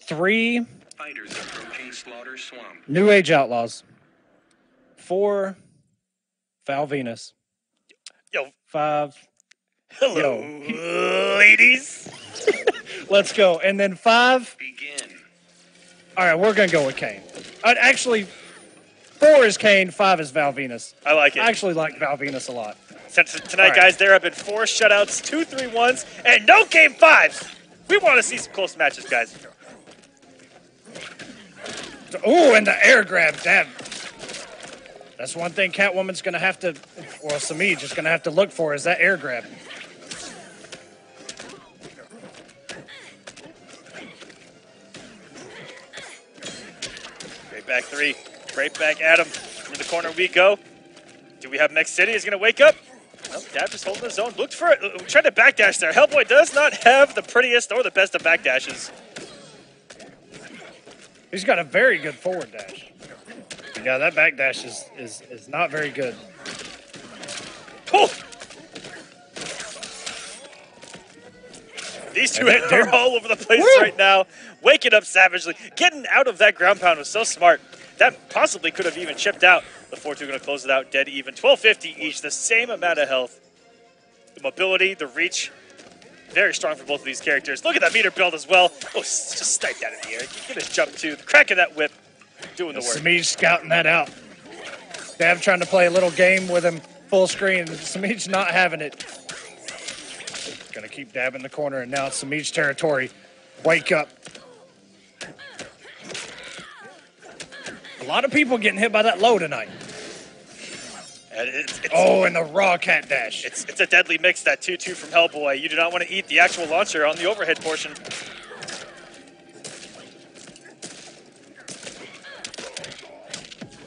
3 Fighters approaching Slaughter Swamp. New Age Outlaws. 4 Val Venus. Yo. 5. Hello, ladies. Let's go. And then 5. Begin. All right, we're going to go with Kane. Actually, 4 is Kane, 5 is Val Venus. I like it. I actually like Val Venus a lot. Tonight, guys, there have been 4 shutouts, 2 3-1s, and no game 5s. We want to see some close matches, guys. Oh, and the air grab. Damn. That's one thing Catwoman's going to have to, or Semiij is going to have to look for, is that air grab. Great back 3. Great back Adam. In the corner we go. Do we have Mech City? Is going to wake up? Well, Dab just holding his own. Looked for it. Tried to backdash there. Hellboy does not have the prettiest or the best of backdashes. He's got a very good forward dash. Yeah, that backdash is not very good. Oh! These two are all over the place right now. Waking up savagely. Getting out of that ground pound was so smart. That possibly could have even chipped out. The 4-2 going to close it out dead even. 1250 each, the same amount of health. The mobility, the reach, very strong for both of these characters. Look at that meter build as well. Oh, just snipe that in the air. Get his jump too. The crack of that whip doing the work. Semiij scouting that out. Dab trying to play a little game with him full screen. Semiij not having it. Going to keep Dab in the corner, and now it's Semiij territory. Wake up. A lot of people getting hit by that low tonight. And the raw cat dash. It's a deadly mix, that 2-2 from Hellboy. You do not want to eat the actual launcher on the overhead portion.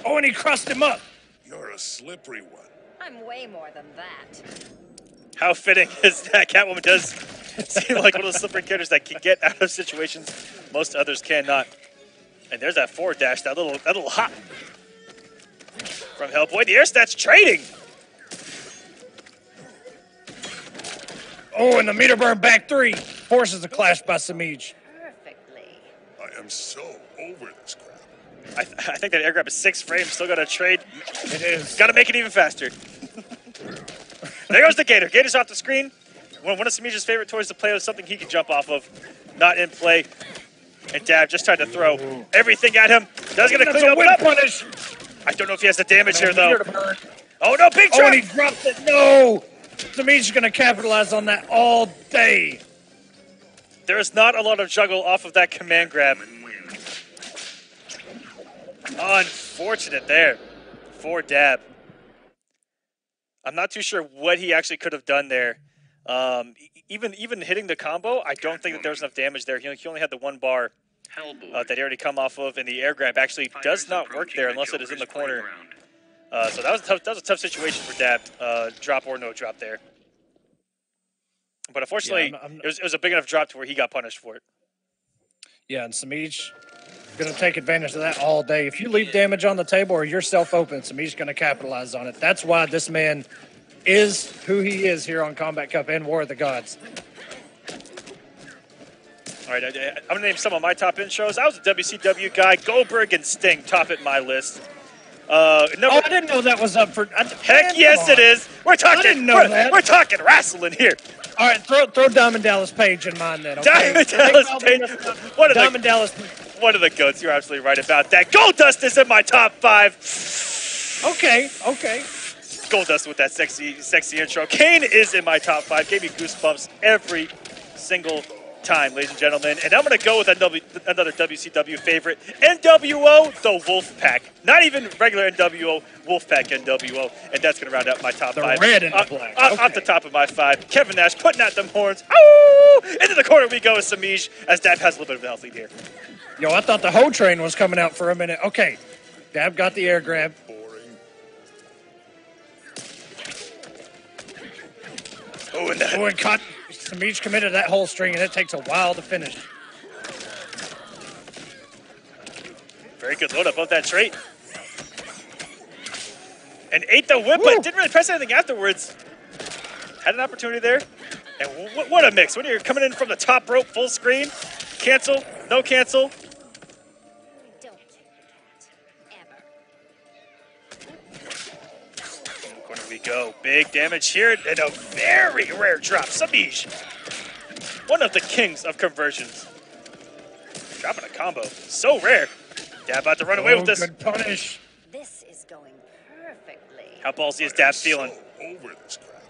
Oh, and he crossed him up. You're a slippery one. I'm way more than that. How fitting is that? Catwoman does seem like one of those slippery characters that can get out of situations most others cannot. And there's that forward dash, that little hop from Hellboy. The air stats trading. Oh, and the meter burn back 3 forces a clash by Semiij. Perfectly. I am so over this crap. I think that air grab is 6 frames. Still got to trade. It is. Got to make it even faster. There goes the Gator. Gator's off the screen. One of Semiij's favorite toys to play with, something he can jump off of. Not in play. And Dab just tried to throw everything at him. Does get a clean up. Punish. I don't know if he has the damage here, though. Oh, no, big trap. Oh, and he dropped it. No. Semiij's going to capitalize on that all day. There is not a lot of juggle off of that command grab. Unfortunate there for Dab. I'm not too sure what he actually could have done there. Even hitting the combo, I don't think that there was enough damage there. He only had the 1 bar that he already come off of, and the air grab actually does not work there unless it is in the corner. So that was a tough situation for Dab, drop or no drop there. But unfortunately, it was a big enough drop to where he got punished for it. Yeah, and Semiij going to take advantage of that all day. If you leave damage on the table or you're self-open, Semiij's going to capitalize on it. That's why this man is who he is here on Combat Cup and War of the Gods. All right, I'm going to name some of my top intros. I was a WCW guy. Goldberg and Sting top it my list. I didn't know that was up for... Heck yes, it is. We're talking, I didn't know that. We're talking wrestling here. All right, throw Diamond Dallas Page in mind then, okay? Diamond Dallas Page. One of the GOATs. You're absolutely right about that. Goldust is in my top 5. Okay. Goldust with that sexy intro. Kane is in my top 5. Gave me goosebumps every single time, ladies and gentlemen. And I'm going to go with another WCW favorite, NWO, the Wolfpack. Not even regular NWO, Wolfpack NWO. And that's going to round out my top 5. Red and the black. Off the top of my 5. Kevin Nash putting out them horns. Ow! Into the corner we go with Semiij, as Dab has a little bit of a health lead here. Yo, I thought the Ho Train was coming out for a minute. Okay, Dab got the air grab. Boring. Oh, and Semiij committed to that whole string, and it takes a while to finish. Very good load up of that trait. And ate the whip, but didn't really press anything afterwards. Had an opportunity there. And what a mix. When you're coming in from the top rope full screen, cancel, No cancel. Don't kick the cat. Ever. In the corner we go. Big damage here and a very rare drop. Semiij, one of the kings of conversions. Dropping a combo. So rare. Dab about to run away with this. Good punish. This is going perfectly. How ballsy is Dab feeling? So over this crap.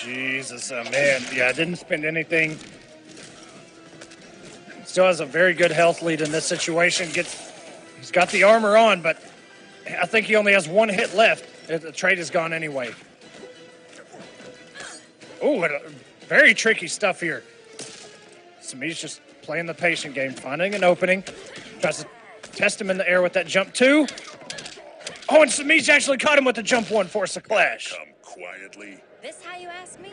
Jesus, man. Yeah, didn't spend anything. Still has a very good health lead in this situation. He's got the armor on, but I think he only has one hit left. The trade is gone anyway. Oh, very tricky stuff here. Semiij's just playing the patient game, finding an opening. Tries to test him in the air with that jump two. Oh, and Semiij actually caught him with the jump one, force a clash. Come quietly. This how you ask me?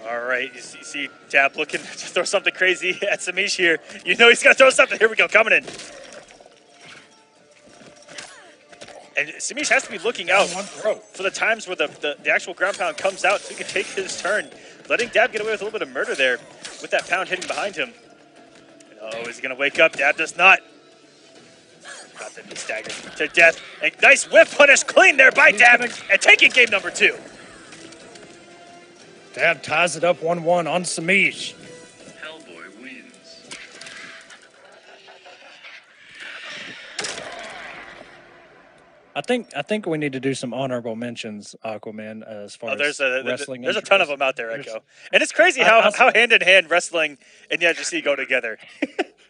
All right, you see Dab looking to throw something crazy at Semiij here. You know he's going to throw something. Here we go, coming in. And Semiij has to be looking out for the times where the actual ground pound comes out so he can take his turn. Letting Dab get away with a little bit of murder there with that pound hitting behind him. Oh, is he going to wake up? Dab does not. About to be staggered to death. A nice whiff punish clean there by Dab and taking game number 2. Dab ties it up 1-1 on Semiij. Hellboy wins. I think we need to do some honorable mentions, Aquaman, as far as wrestling. There's a ton of them out there, Echo. And it's crazy how hand in hand wrestling and the FGC go together.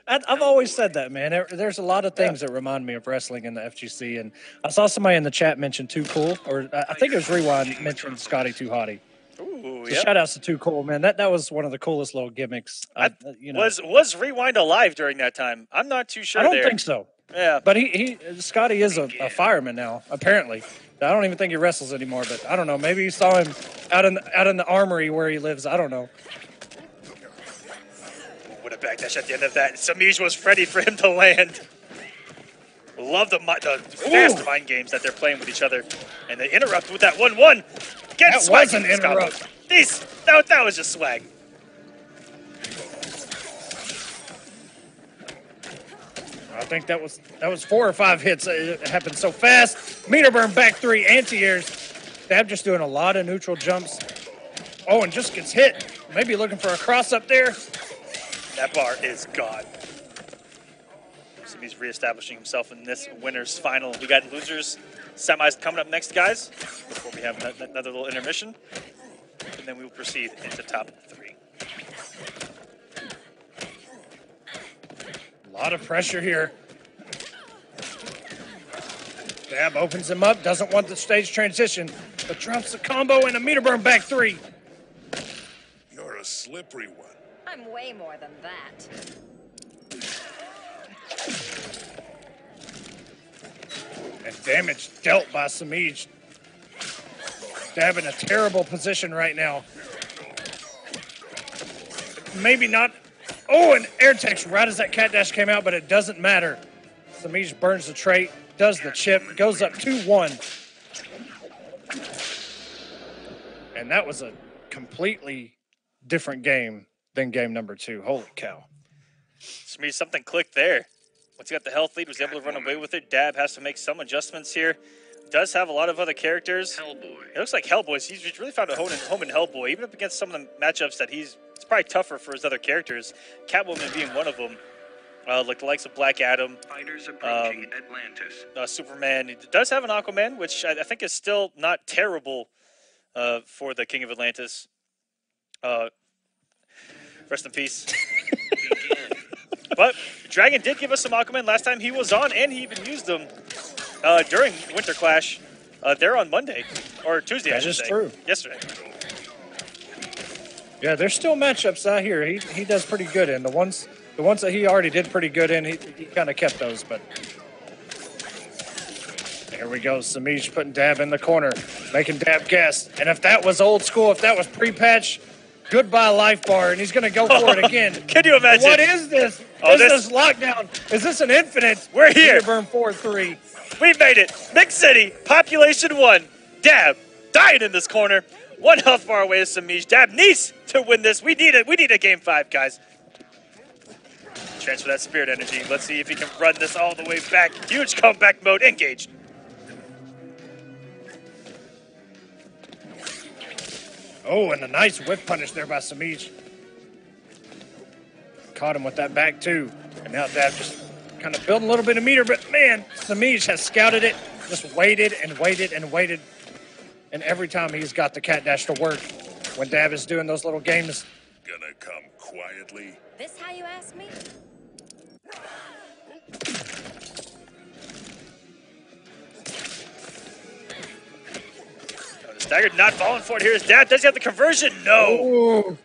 I've always said that, man. There's a lot of things that remind me of wrestling in the FGC, and I saw somebody in the chat mention Too Cool, or I think it was Rewind mentioned Scotty Too Hottie. Ooh, So shout outs to Too Cool, man. That was one of the coolest little gimmicks. Was Rewind alive during that time? I'm not too sure. I don't think so. Yeah, but Scotty is a fireman now, apparently. I don't even think he wrestles anymore, but I don't know. Maybe you saw him out in the armory where he lives. I don't know. What a backdash at the end of that. Semiij was ready for him to land. Love the fast mind games that they're playing with each other. And they interrupt with that 1-1. That was an interrupt. That was just swag. I think that was 4 or 5 hits. It happened so fast. Meter burn back 3 anti-airs. Dab just doing a lot of neutral jumps. Oh, and just gets hit. Maybe looking for a cross up there. That bar is gone. So he's reestablishing himself in this winner's final. We got losers semis coming up next, guys, before we have another little intermission. And then we will proceed into top 3. A lot of pressure here. Dab opens him up, doesn't want the stage transition, but drops the combo and a meter burn back 3. You're a slippery one. I'm way more than that. And damage dealt by Semiij. Dab in a terrible position right now. Maybe not. Oh, and air text right as that cat dash came out, but it doesn't matter. Semiij burns the trait, does the chip, goes up 2-1. And that was a completely different game than game number 2. Holy cow. Semiij, something clicked there. Once he got the health lead, was able to run away with it. Dab has to make some adjustments here. Does have a lot of other characters. Hellboy. It looks like Hellboy. He's really found a home in Hellboy, even up against some of the matchups that it's probably tougher for his other characters. Catwoman being one of them. Like the likes of Black Adam. Fighters approaching Atlantis. Superman. He does have an Aquaman, which I think is still not terrible for the King of Atlantis. Rest in peace. But Dragon did give us some Aquaman last time he was on, and he even used them during Winter Clash. They're on Monday or Tuesday. That is true. Yesterday. Yeah, there's still matchups out here. He does pretty good in the ones that he already did pretty good in. He kind of kept those, but there we go. Semiij putting Dab in the corner, making Dab guess. And if that was old school, if that was pre-patch, goodbye life bar, and he's going to go for it again. Can you imagine? What is this? Is this lockdown? Is this an infinite? We're here. Burn 4-3. We made it. Mix City, population 1. Dab dying in this corner. 1 health bar away to Semiij. Dab needs to win this. We need it. We need a game 5, guys. Transfer that spirit energy. Let's see if he can run this all the way back. Huge comeback mode engaged. Oh, and a nice whip punish there by Semiij. Caught him with that back two. And now Dab just kind of building a little bit of meter, but man, Semiij has scouted it, just waited and waited and waited. And every time he's got the cat dash to work when Dab is doing those little games. Gonna come quietly. This how you ask me? Oh, the stagger not falling for it here. His Dab does he have the conversion? No. Ooh.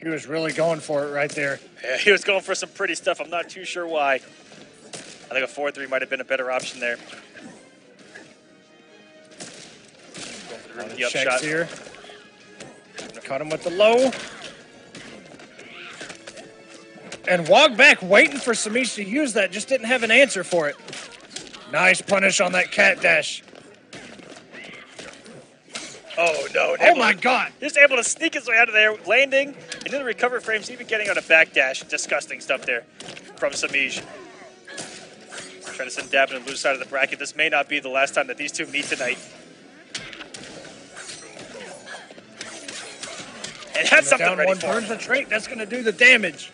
He was really going for it right there. Yeah, he was going for some pretty stuff. I'm not too sure why. I think a 4-3 might have been a better option there. Going for the rookie Checks upshot. here. Caught him with the low. And walk back waiting for Semiij to use that. Just didn't have an answer for it. Nice punish on that cat dash. Oh, no. Oh, my God. Just able to sneak his way out of there, landing into the recover frames, even getting on a backdash. Disgusting stuff there from Semiij. Trying to send Dab to the loose side of the bracket. This may not be the last time that these two meet tonight. And had something Down ready one for burns him. the trait. That's going to do the damage.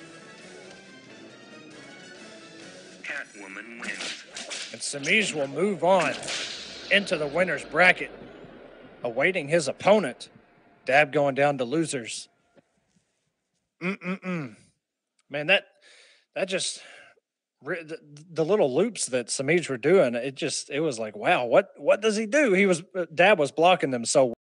Catwoman wins. And Semiij will move on into the winner's bracket, awaiting his opponent. Dab going down to losers. Man, that just the little loops that Semiij were doing. It was like, wow, what does he do? Dab was blocking them so